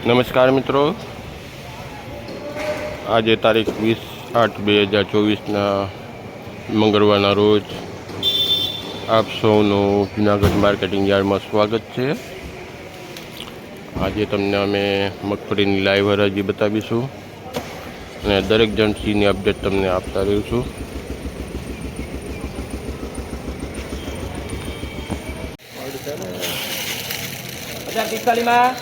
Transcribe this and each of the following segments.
નમસ્કાર મિત્રો, આજે તારીખ 20/8/2024ના મંગળવારના રોજ આપ સૌનું જૂનાગઢ માર્કેટિંગ યાર્ડમાં સ્વાગત છે। આજે તમને અમે મગફળીની લાઈવ હરાજી બતાવીશું અને દરેક જણસીની અપડેટ તમને આપતા રહીશું। ₹1058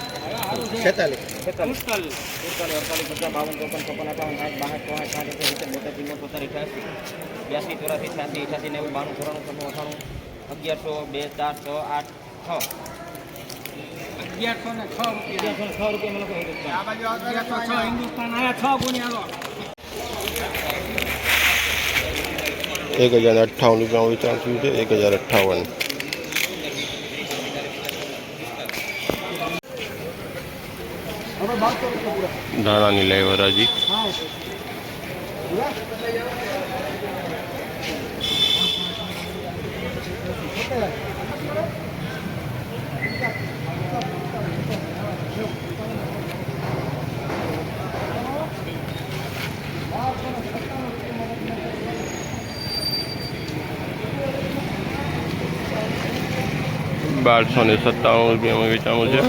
₹1058 ધાણાની લાઈવ હરાજી ₹1257 વેચાણું છે।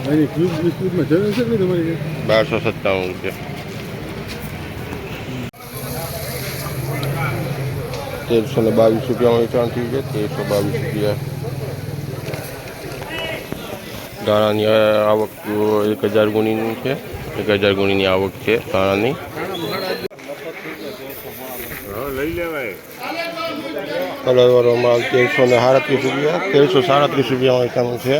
1257 ₹1322 વેચાણ થયું છે। 1322 ધાણાની આવક 1000 ગુણીની છે। 1000 ગુણીની આવક છે ધાણાની। કલરવાળો માલ ₹1337 ₹1337 વેચાણું છે।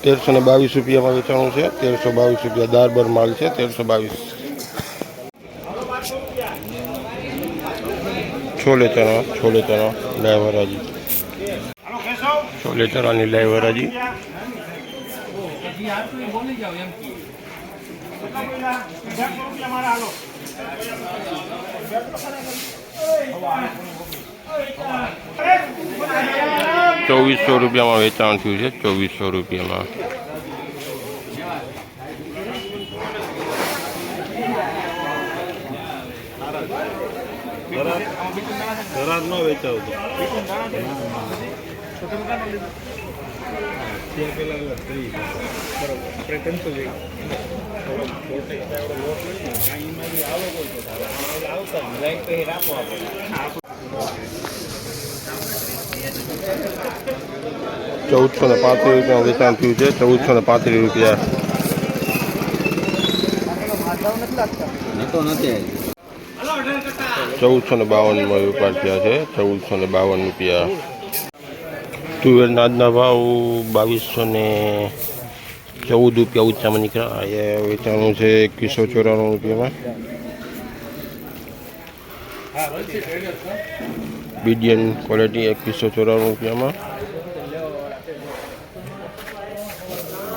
₹1322 વેચાણું છે। ₹1322 દારબર માલ છે। 1322 છોલે ચણા લાઈવ હરાજી છોલે ચણાની લાઈવ હરાજી ₹2400 વેચાણ થયું છે। ₹2400 ₹1435 વેચાણ થયું છે। ₹1435 ₹1452 વેપાર થયા છે। ₹1452 તુવેરના આજના ભાવ ₹2214 ઊંચામાં નીકળ્યા। એ વેચાણું છે ₹2194। મીડિયમ ક્વોલિટી ₹2194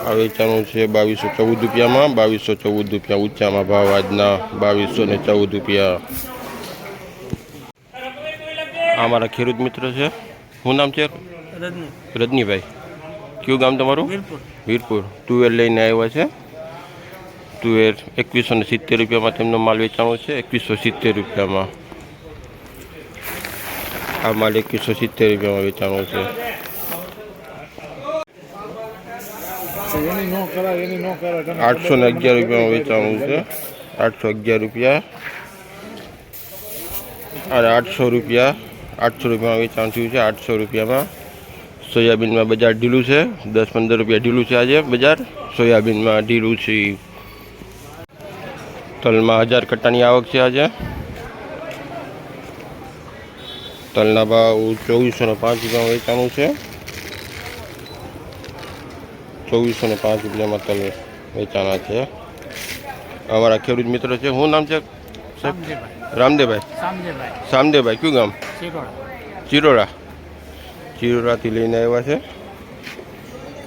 આ વેચાણું છે ₹2214 ₹2214 ઊંચામાં ભાવ આજના ₹2214। આ મારા ખેડૂત મિત્ર છે। શું નામ છે? રજનીભાઈ। કયું ગામ તમારું? વીરપુર। તુવેર લઈને આવ્યા છે। તુવેર ₹2170 તેમનો માલ વેચાણો છે। ₹2170 આ માલ ₹2170 વેચાણો છે। ₹811 વેચાણું છે। ₹811 અને ₹800 વેચાણ થયું છે। ₹800 સોયાબીનમાં બજાર ઢીલું છે। ₹10-15 ઢીલું છે આજે બજાર સોયાબીનમાં ઢીલું છે। તલમાં 1000 કટ્ટાની આવક છે આજે। તલના ભાવ ₹2405 વેચાણું છે। ₹2405 તલ વેચાણા છે। અમારા ખેડૂત મિત્ર છે। શું નામ છે સાહેબ? રામદેવભાઈ। કયું ગામ? ચિરોડાથી લઈને આવ્યા છે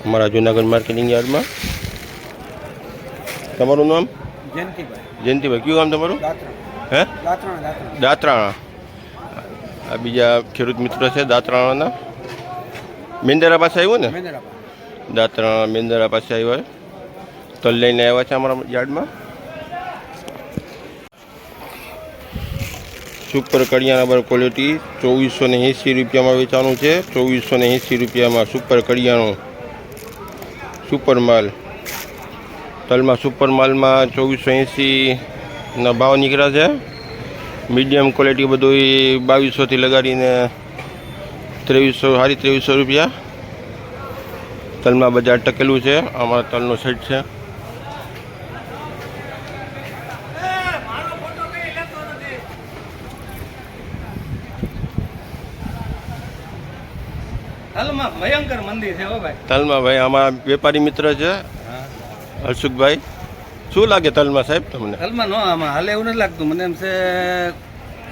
અમારા જૂનાગઢ માર્કેટિંગ યાર્ડમાં। તમારું નામ? જયંતિભાઈ। કયું ગામ તમારું? હે? દાત્રાણા। આ બીજા ખેડૂત મિત્રો છે દાત્રાણાના। મેંદરા પાસે આવ્યું ને? મેંદરા દાંતરા મેંદરા પાસે આવ્યો તલ લઈને આવ્યા છે અમારા યાર્ડમાં. સુપર કડિયાના બર ક્વોલિટી 2480 રૂપિયામાં વેચાવાનું છે. 2480 રૂપિયામાં સુપર કડિયાનું સુપર માલ. તલમાં સુપર માલમાં 2480ના ભાવ નીકળ્યા છે. મીડિયમ ક્વોલિટી બધું 2200થી લગાડીને 2300 રૂપિયા. તલમાં બજાર ટકેલું છે. અમારા તલનો સેટ છે. તલમાં ભયંકર મંદી છે હો ભાઈ. તલમાં ભાઈ અમારા વેપારી મિત્ર છે હર્ષુકભાઈ. શું લાગે તલમાં સાહેબ તમને? તલમાં નો આમાં હાલે એવું નથી લાગતું મને. એમ છે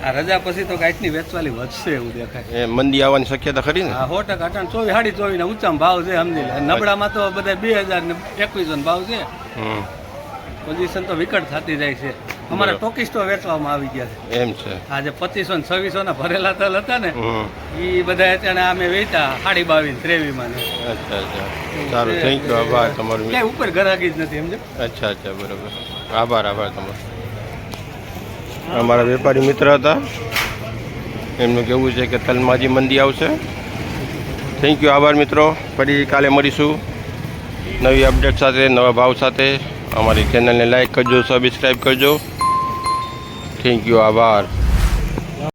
આ રજા પછી તો કાંઈકની વેચવાલી વધશે એવું દેખાય. એ મંદી આવવાની શક્યતા ખરી ને? હા 100% 24-24 ના ઊંચામાં ભાવ છે સમજી લે. નબળામાં તો બધા 2000 ને 2100 ભાવ છે. પોઝિશન તો વિકટ થતી જાય છે. અમારા ટોકીસ્ટો વેચવામાં આવી ગયા છે. એમ છે. આજે 2500 ને 2600 ના ભરેલા તલ હતા ને એ બધા અત્યારે અમે વેચતા 22-23 માં. અચ્છા અચ્છા સારું થેન્ક યુ. આભાર તમારું. ક્યાંય ઉપર ગ્રાહકી જ નથી સમજો. અચ્છા અચ્છા બરાબર. આભાર તમારો. અમારા વેપારી મિત્ર હતા. એમનું કહેવું છે કે તલમાં હજી મંદી આવશે. Thank you. આભાર મિત્રો. ફરી કાલે મળીશું નવી અપડેટ સાથે, નવા ભાવ સાથે. અમારી ચેનલને લાઈક કરજો, સબસ્ક્રાઈબ કરજો. Thank you. આભાર.